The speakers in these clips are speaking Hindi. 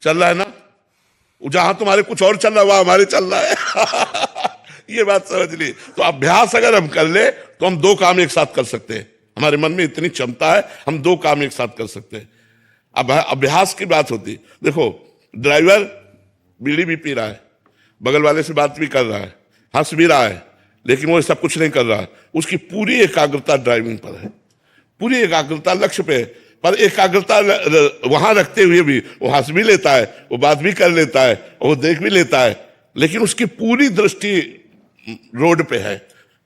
चल रहा है ना, जहां तुम्हारे कुछ और चल रहा है वहां हमारे चल रहा है। ये बात समझ ली। तो अभ्यास अगर हम कर ले तो हम दो काम एक साथ कर सकते हैं। हमारे मन में इतनी क्षमता है, हम दो काम एक साथ कर सकते हैं। अब अभ्यास की बात होती, देखो ड्राइवर बीड़ी भी पी रहा है, बगल वाले से बात भी कर रहा है, हंस भी रहा है, लेकिन वो सब कुछ नहीं कर रहा है। उसकी पूरी एकाग्रता ड्राइविंग पर है, पूरी एकाग्रता लक्ष्य पे है। पर एकाग्रता वहां रखते हुए भी वो हंस भी लेता है, वो बात भी कर लेता है, वो देख भी लेता है, लेकिन उसकी पूरी दृष्टि रोड पे है।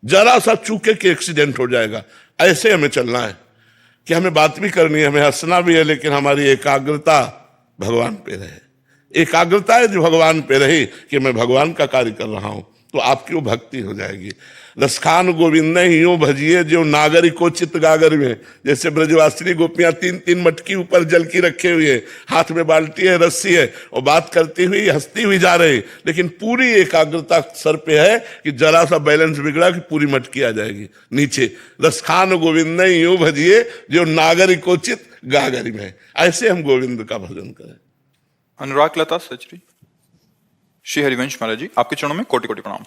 जरा सा चूके कि एक्सीडेंट हो जाएगा, ऐसे हमें चलना है कि हमें बात भी करनी है, हमें हंसना भी है, लेकिन हमारी एकाग्रता भगवान पे रहे। एकाग्रता है जो भगवान पे रही कि मैं भगवान का कार्य कर रहा हूं, तो आपकी वो भक्ति हो जाएगी। रसखान गोविंद यूं भजिए जो नागरिको चित्त गागर में, जैसे ब्रजवासिनी गोपियां तीन तीन मटकी ऊपर जल की रखे हुए, हाथ में बाल्टी है, रस्सी है, और बात करती हुई हंसती हुई जा रही, लेकिन पूरी एकाग्रता सर पे है कि जरा सा बैलेंस बिगड़ा कि पूरी मटकी आ जाएगी नीचे। रसखान गोविंद यूं भजिए जो नागरिको चित्त गागर में। ऐसे हम गोविंद का भजन करें। अनुराग लता सचरी। श्री हरिवंश महाराज जी, आपके चरणों में कोटि कोटि प्रणाम।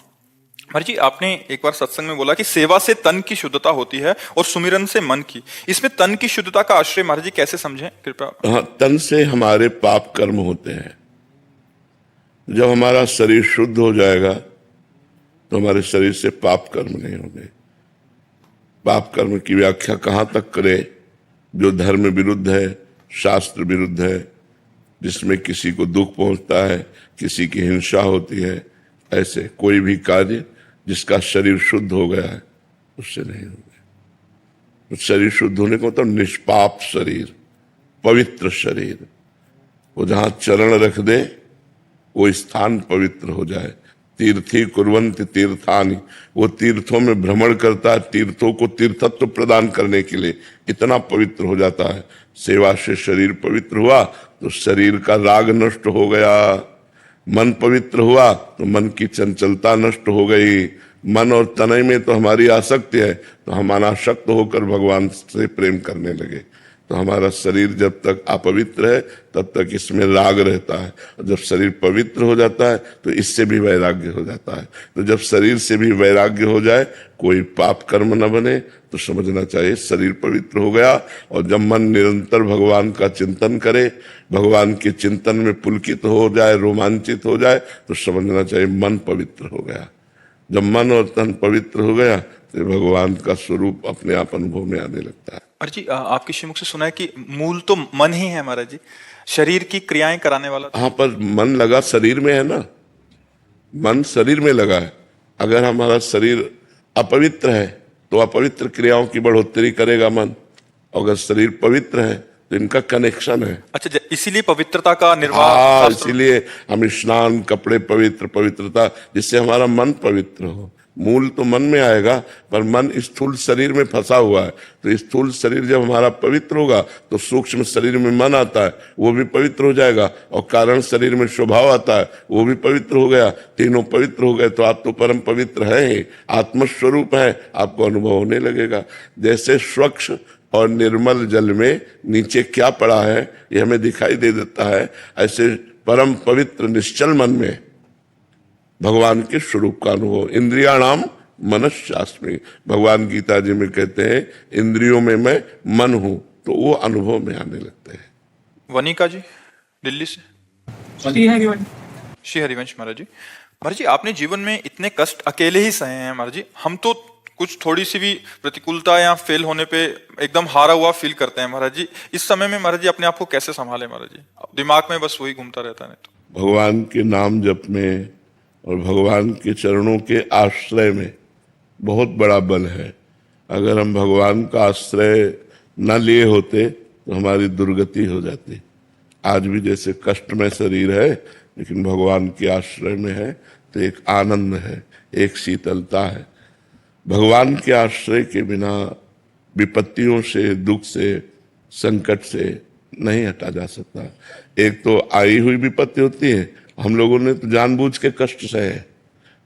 महाराज जी, आपने एक बार सत्संग में बोला कि सेवा से तन की शुद्धता होती है और सुमिरन से मन की। इसमें तन की शुद्धता का आश्रय महाराज जी कैसे समझें कृपया? हाँ, तन से हमारे पाप कर्म होते हैं। जब हमारा शरीर शुद्ध हो जाएगा तो हमारे शरीर से पाप कर्म नहीं होंगे। पाप कर्म की व्याख्या कहां तक करे? जो धर्म विरुद्ध है, शास्त्र विरुद्ध है, जिसमें किसी को दुख पहुंचता है, किसी की हिंसा होती है, ऐसे कोई भी कार्य जिसका शरीर शुद्ध हो गया है उससे नहीं होगा। तो शरीर शुद्ध होने को तो निष्पाप शरीर, पवित्र शरीर, वो जहां चरण रख दे वो स्थान पवित्र हो जाए। तीर्थी कुर्वंत तीर्थानि, वो तीर्थों में भ्रमण करता है, तीर्थों को तीर्थत्व प्रदान करने के लिए इतना पवित्र हो जाता है। सेवा से शरीर पवित्र हुआ तो शरीर का राग नष्ट हो गया। मन पवित्र हुआ तो मन की चंचलता नष्ट हो गई। मन और तनय में तो हमारी आसक्ति है, तो हम अनासक्त होकर भगवान से प्रेम करने लगे। तो हमारा शरीर जब तक अपवित्र है तब तक इसमें राग रहता है, और जब शरीर पवित्र हो जाता है तो इससे भी वैराग्य हो जाता है। तो जब शरीर से भी वैराग्य हो जाए, कोई पाप कर्म न बने, तो समझना चाहिए शरीर पवित्र हो गया। और जब मन निरंतर भगवान का चिंतन करे, भगवान के चिंतन में पुलकित हो जाए, रोमांचित हो जाए, तो समझना चाहिए मन पवित्र हो गया। जब मन और तन पवित्र हो गया तो भगवान का स्वरूप अपने आप अनुभव में आने लगता है। महाराज जी, आपके श्रीमुख से सुना है कि मूल तो मन ही है महाराज जी, शरीर की क्रियाएं कराने वाला। हाँ, पर मन लगा शरीर में है ना, मन शरीर में लगा है। अगर हमारा शरीर अपवित्र है तो अपवित्र क्रियाओं की बढ़ोतरी करेगा मन, अगर शरीर पवित्र है तो इनका कनेक्शन है। अच्छा, इसीलिए पवित्रता का निर्वाह। इसीलिए हम स्नान, कपड़े पवित्र, पवित्रता, जिससे हमारा मन पवित्र हो। मूल तो मन में आएगा, पर मन स्थूल शरीर में फंसा हुआ है। तो स्थूल शरीर जब हमारा पवित्र होगा तो सूक्ष्म शरीर में मन आता है, वो भी पवित्र हो जाएगा, और कारण शरीर में स्वभाव आता है, वो भी पवित्र हो गया। तीनों पवित्र हो गए तो आप तो परम पवित्र हैं ही, आत्मस्वरूप है, आपको अनुभव होने लगेगा। जैसे स्वच्छ और निर्मल जल में नीचे क्या पड़ा है ये हमें दिखाई दे देता है, ऐसे परम पवित्र निश्चल मन में भगवान के स्वरूप का अनुभव। इंद्रियाणाम मनश्चास्मि, भगवान गीता जी में कहते हैं इंद्रियों में मैं मन हूं, तो वो अनुभव में आने लगते हैं। वनिका जी दिल्ली से। श्री हरिवंश महाराज जी, महाराज जी, आपने जीवन में इतने कष्ट अकेले ही सहे हैं महाराज जी। हम तो कुछ थोड़ी सी भी प्रतिकूलता या फेल होने पे एकदम हारा हुआ फील करते हैं महाराज जी। इस समय में महाराज जी अपने आप को कैसे संभाले महाराज जी? दिमाग में बस वही घूमता रहता है। तो भगवान के नाम जप में और भगवान के चरणों के आश्रय में बहुत बड़ा बल है। अगर हम भगवान का आश्रय न लिए होते तो हमारी दुर्गति हो जाती। आज भी जैसे कष्ट में शरीर है, लेकिन भगवान के आश्रय में है तो एक आनंद है, एक शीतलता है। भगवान के आश्रय के बिना विपत्तियों से, दुख से, संकट से नहीं हटा जा सकता। एक तो आई हुई विपत्ति होती है, हम लोगों ने तो जानबूझ के कष्ट सहे,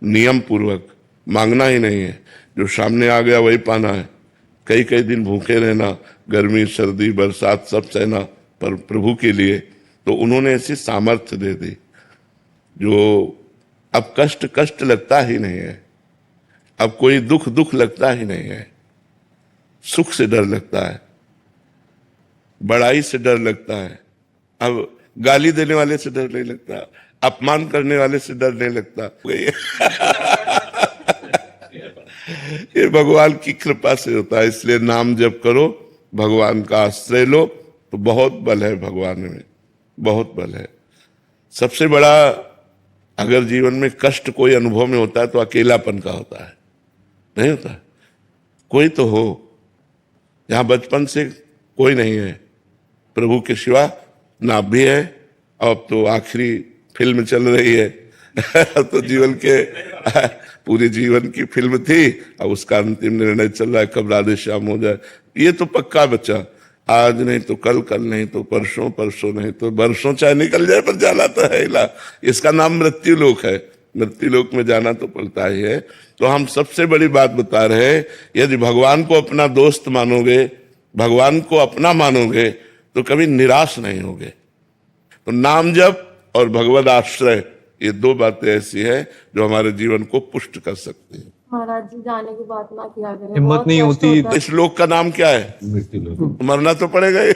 नियम पूर्वक, मांगना ही नहीं है, जो सामने आ गया वही पाना है। कई कई दिन भूखे रहना, गर्मी, सर्दी, बरसात सब सहना, पर प्रभु के लिए। तो उन्होंने ऐसी सामर्थ्य दे दी जो अब कष्ट कष्ट लगता ही नहीं है, अब कोई दुख दुख लगता ही नहीं है, सुख से डर लगता है, बड़ाई से डर लगता है, अब गाली देने वाले से डर नहीं लगता, अपमान करने वाले से डर नहीं लगता। ये भगवान की कृपा से होता है। इसलिए नाम जप करो, भगवान का आश्रय लो, तो बहुत बल है भगवान में, बहुत बल है। सबसे बड़ा अगर जीवन में कष्ट कोई अनुभव में होता है तो अकेलापन का होता है, नहीं होता? कोई तो हो, यहां बचपन से कोई नहीं है, प्रभु के सिवा ना भी है। अब तो आखिरी फिल्म चल रही है तो जीवन के पूरे जीवन की फिल्म थी, अब उसका अंतिम निर्णय चल रहा है कब राधे श्याम हो जाए। ये तो पक्का बच्चा, आज नहीं तो कल, कल नहीं तो परसों, परसों नहीं तो बरसों चाहे निकल जाए, पर जाना तो है ही। इसका नाम मृत्यु लोक है, मृत्यु लोक में जाना तो पड़ता ही है। तो हम सबसे बड़ी बात बता रहे हैं, यदि भगवान को अपना दोस्त मानोगे, भगवान को अपना मानोगे, तो कभी निराश नहीं होगे। तो नाम जप और भगवद आश्रय, ये दो बातें ऐसी है जो हमारे जीवन को पुष्ट कर सकती है। महाराज जी जाने की बात ना किया करें, हिम्मत बहुत नहीं कष्ट होती। होता है। इस लोक का नाम क्या है? मृत्यु लोक। मरना तो पड़ेगा ही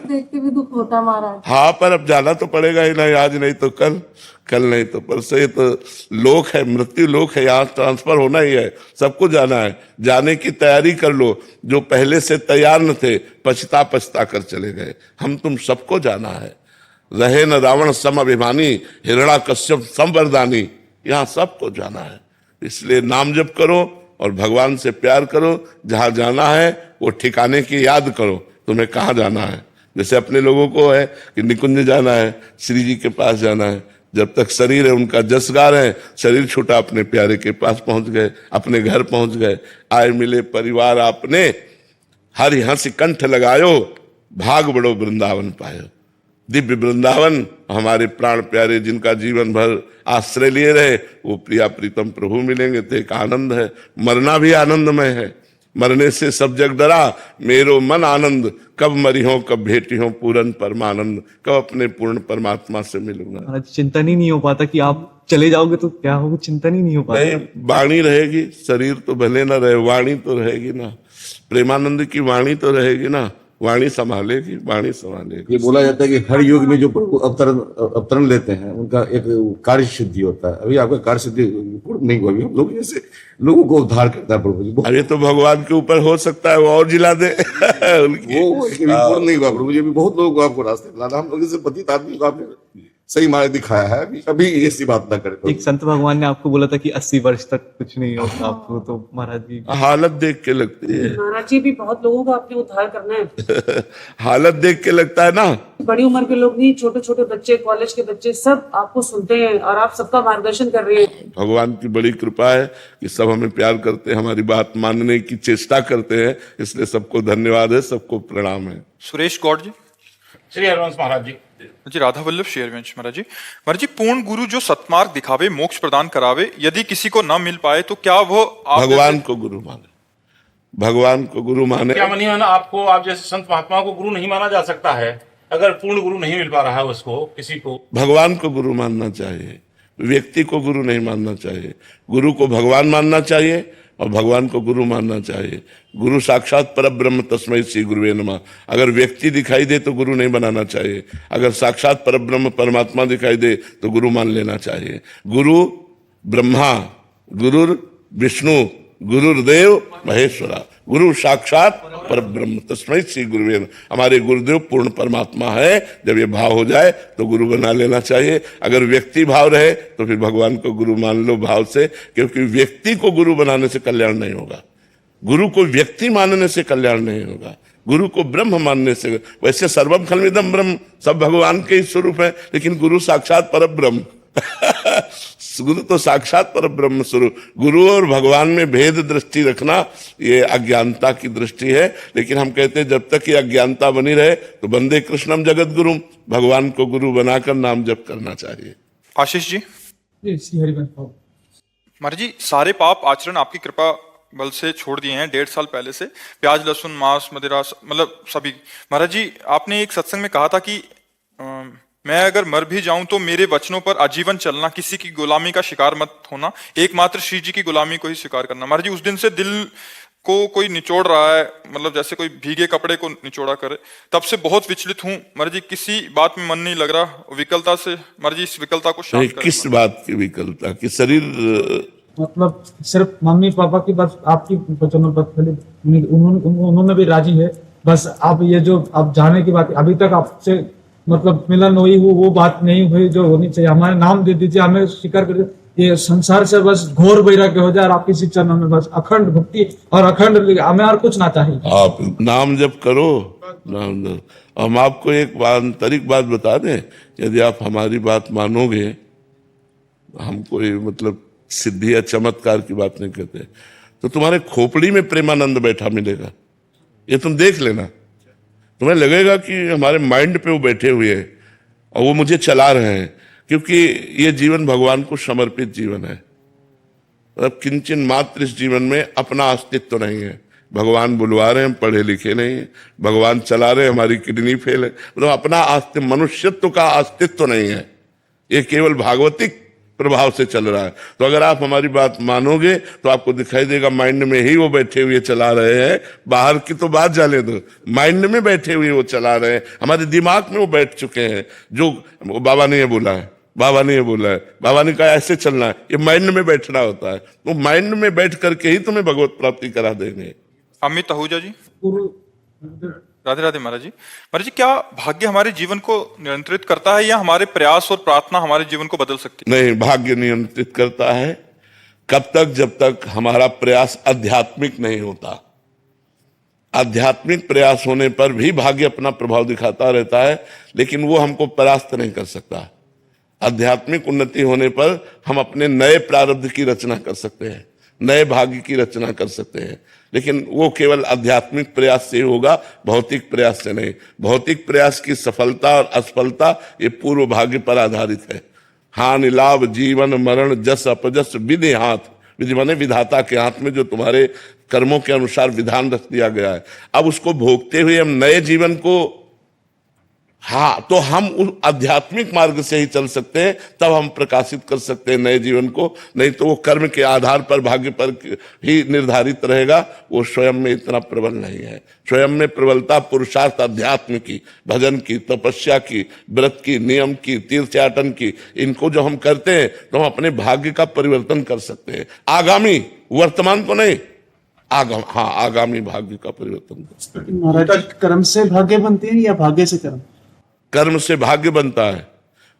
देख के भी दुख होता है महाराज। हाँ, पर अब जाना तो पड़ेगा ही नहीं, आज नहीं तो कल, कल नहीं तो परसों। ये तो लोक है, मृत्यु लोक है, यहाँ ट्रांसफर होना ही है, सबको जाना है। जाने की तैयारी कर लो, जो पहले से तैयार न थे पछता पछता कर चले गए। हम तुम सबको जाना है। रहे न रावण सम अभिमानी, हिरण्याकश्यप सम वरदानी, यहाँ सबको जाना है। इसलिए नाम जप करो और भगवान से प्यार करो। जहां जाना है वो ठिकाने की याद करो, तुम्हें कहाँ जाना है। जैसे अपने लोगों को है कि निकुंज जाना है, श्री जी के पास जाना है, जब तक शरीर है उनका जस गा रहे हैं, शरीर छूटा अपने प्यारे के पास पहुंच गए, अपने घर पहुंच गए। आए मिले परिवार आपने, हरि हंस कंठ लगायो, भाग बड़ो वृंदावन पायो। दिव्य वृंदावन हमारे प्राण प्यारे जिनका जीवन भर आश्रय लिए रहे, वो प्रिया प्रीतम प्रभु मिलेंगे तो एक आनंद है। मरना भी आनंदमय है, मरने से सब जग डरा, मेरो मन आनंद, कब मरी हो कब भेटी हो पूर्ण परमानंद, कब अपने पूर्ण परमात्मा से मिलूंगा। महाराज चिंतन ही नहीं हो पाता कि आप चले जाओगे तो क्या होगा, चिंतन ही नहीं हो पाता। नहीं, वाणी रहेगी, शरीर तो भले ना रहे, वाणी तो रहेगी ना। प्रेमानंद की वाणी तो रहेगी ना, वाणी संभालेगी, वाणी संभालेगी। ये बोला जाता है कि हर युग में जो प्रभु अवतरण लेते हैं उनका एक कार्य सिद्धि होता है। अभी आपका कार्य सिद्धि पूर्ण नहीं हुआ, हम लोग जैसे लोगों को उद्धार करता है प्रभु जी। अरे तो भगवान के ऊपर हो सकता है वो और जिला दे उनकी वो पूर्ण नहीं हुआ प्रभु जी। अभी बहुत लोगों को आपको रास्ते दिलाना, हम लोग जैसे पतित आदमी को आपने सही मार्ग दिखाया है। अभी कभी ऐसी बात ना करें। एक संत भगवान ने आपको बोला था कि 80 वर्ष तक कुछ नहीं होता आपको, तो महाराज जी हालत देख के लगती है, महाराज जी भी बहुत लोगों का आपने उद्धार करना है। हालत देख के लगता है ना। बड़ी उम्र के लोग नहीं, छोटे छोटे बच्चे, कॉलेज के बच्चे, सब आपको सुनते हैं और आप सबका मार्गदर्शन कर रहे हैं। भगवान की बड़ी कृपा है कि सब हमें प्यार करते हैं, हमारी बात मानने की चेष्टा करते हैं, इसलिए सबको धन्यवाद है, सबको प्रणाम है। सुरेश गौड़ जी। श्री हरिवंश महाराज जी। जी राधा वल्लभ शेरवंश महाराज जी। महाराज जी, पूर्ण गुरु जो सत्मार्ग दिखावे, मोक्ष प्रदान करावे, यदि किसी को न मिल पाए तो क्या वो भगवान को गुरु माने, भगवान को गुरु माने। क्या मनी है ना, आपको आप जैसे संत महात्मा को गुरु नहीं माना जा सकता है अगर पूर्ण गुरु नहीं मिल पा रहा है उसको, किसी को। भगवान को गुरु मानना चाहिए, व्यक्ति को गुरु नहीं मानना चाहिए। गुरु को भगवान मानना चाहिए और भगवान को गुरु मानना चाहिए। गुरु साक्षात परब्रह्म तस्मै श्री गुरुवे नमः। अगर व्यक्ति दिखाई दे तो गुरु नहीं बनाना चाहिए, अगर साक्षात परब्रह्म परमात्मा दिखाई दे तो गुरु मान लेना चाहिए। गुरु ब्रह्मा, गुरुर विष्णु, गुरुर्देव महेश्वरा, गुरु साक्षात परब्रह्म तस्मै श्री गुरुवे नमः। हमारे गुरुदेव पूर्ण परमात्मा है। जब ये भाव हो जाए तो गुरु बना लेना चाहिए। अगर व्यक्ति भाव रहे तो फिर भगवान को गुरु मान लो भाव से, क्योंकि व्यक्ति को गुरु बनाने से कल्याण नहीं होगा, गुरु को व्यक्ति मानने से कल्याण नहीं होगा, गुरु को ब्रह्म मानने से। वैसे सर्वम खल्विदम ब्रह्म, सब भगवान के ही स्वरूप है, लेकिन गुरु साक्षात परब्रह्म गुरु तो साक्षात परब्रह्म स्वरूप। गुरु और भगवान में भेद दृष्टि रखना ये अज्ञानता की दृष्टि है। लेकिन हम कहते हैं जब तक ये अज्ञानता बनी रहे तो वंदे कृष्णम जगत गुरु, भगवान को गुरु बनाकर नाम जप करना चाहिए। आशीष जी। महाराज जी, सारे पाप आचरण आपकी कृपा बल से छोड़ दिए हैं 1.5 साल पहले से, प्याज लहसुन मांस मदिरा मतलब सभी। महाराज जी, आपने एक सत्संग में कहा था कि मैं अगर मर भी जाऊं तो मेरे वचनों पर आजीवन चलना, किसी की गुलामी का शिकार मत होना, एकमात्र श्री जी की गुलामी को ही स्वीकार करना। महाराज जी, उस दिन से दिल को कोई निचोड़ रहा है, मतलब जैसे कोई भीगे कपड़े को निचोड़ा करे, तब से बहुत विचलित हूं महाराज जी, किसी बात में मन नहीं लग रहा, विकलता से महाराज जी इस विकलता को शांत करें। किस बात की विकलता? कि शरीर मतलब सिर्फ मम्मी पापा की बस आपकी वचनों पर खाली उन्होंने भी राजी है, बस आप ये जो आप जाने की बात अभी तक आपसे मतलब मिलन हुई वो बात नहीं हुई जो होनी चाहिए। हमारे नाम दे दीजिए, हमें स्वीकार कर दीजिए, ये संसार से बस घोर वैराग्य हो जाए और आपकी शिक्षा में बस अखंड भक्ति और अखंड, हमें और कुछ ना चाहिए। आप नाम जप करो, नाम जप। हम आपको एक आंतरिक बात बता दें, यदि आप हमारी बात मानोगे, हम कोई मतलब सिद्धि या चमत्कार की बात नहीं कहते, तो तुम्हारे खोपड़ी में प्रेमानंद बैठा मिलेगा। ये तुम देख लेना, तुम्हें लगेगा कि हमारे माइंड पे वो बैठे हुए हैं और वो मुझे चला रहे हैं, क्योंकि ये जीवन भगवान को समर्पित जीवन है। मतलब किंचन मात्र इस जीवन में अपना अस्तित्व नहीं है। भगवान बुलवा रहे हैं, हम पढ़े लिखे नहीं है, भगवान चला रहे हैं, हमारी किडनी फेल है, मतलब अपना अस्तित्व, मनुष्यत्व का अस्तित्व नहीं है। ये केवल भागवतिक प्रभाव से चल रहा है। तो अगर आप हमारी बात मानोगे तो आपको दिखाई देगा माइंड में ही वो बैठे हुए चला रहे हैं। बाहर की तो बात जाने दो, माइंड में बैठे हुए वो चला रहे हैं, हमारे दिमाग में वो बैठ चुके हैं। जो बाबा ने ये बोला है, बाबा ने ये बोला है, बाबा ने कहा ऐसे चलना है, ये माइंड में बैठना होता है। तो माइंड में बैठ करके ही तुम्हें भगवत प्राप्ति करा देंगे। अमित आहूजा जी, राधे राधे महाराज जी। महाराज जी, क्या भाग्य हमारे जीवन को नियंत्रित करता है या हमारे प्रयास और प्रार्थना हमारे जीवन को बदल सकती है? नहीं, भाग्य नियंत्रित करता है। कब तक? जब तक हमारा प्रयास आध्यात्मिक नहीं होता। आध्यात्मिक प्रयास होने पर भी भाग्य अपना प्रभाव दिखाता रहता है, लेकिन वो हमको परास्त नहीं कर सकता। आध्यात्मिक उन्नति होने पर हम अपने नए प्रारब्ध की रचना कर सकते हैं, नए भाग्य की रचना कर सकते हैं, लेकिन वो केवल आध्यात्मिक प्रयास से होगा, भौतिक प्रयास से नहीं। भौतिक प्रयास की सफलता और असफलता ये पूर्व भाग्य पर आधारित है। हानि लाभ जीवन मरण जस अपजस विधि हाथ, विधि माने विधाता के हाथ में जो तुम्हारे कर्मों के अनुसार विधान रख दिया गया है। अब उसको भोगते हुए हम नए जीवन को, हाँ, तो हम उस आध्यात्मिक मार्ग से ही चल सकते हैं, तब हम प्रकाशित कर सकते हैं नए जीवन को। नहीं तो वो कर्म के आधार पर भाग्य पर ही निर्धारित रहेगा, वो स्वयं में इतना प्रबल नहीं है। स्वयं में प्रबलता पुरुषार्थ अध्यात्म की, भजन की, तपस्या की, व्रत की, नियम की, तीर्थयाटन की, इनको जो हम करते हैं तो हम अपने भाग्य का परिवर्तन कर सकते हैं। आगामी, वर्तमान को नहीं, आगामी भाग्य का परिवर्तन कर सकते हैं। महाराज, कर्म से भाग्य बनते हैं या भाग्य से कर्म? कर्म से भाग्य बनता है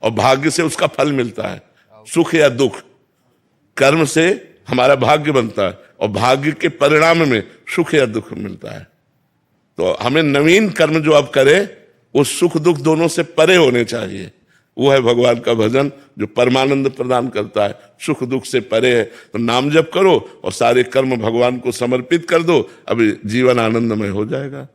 और भाग्य से उसका फल मिलता है, सुख या दुख। कर्म से हमारा भाग्य बनता है और भाग्य के परिणाम में सुख या दुख मिलता है। तो हमें नवीन कर्म जो अब करें वो सुख दुख दोनों से परे होने चाहिए। वो है भगवान का भजन जो परमानंद प्रदान करता है, सुख दुख से परे है। तो नाम जप करो और सारे कर्म भगवान को समर्पित कर दो, अभी जीवन आनंदमय हो जाएगा।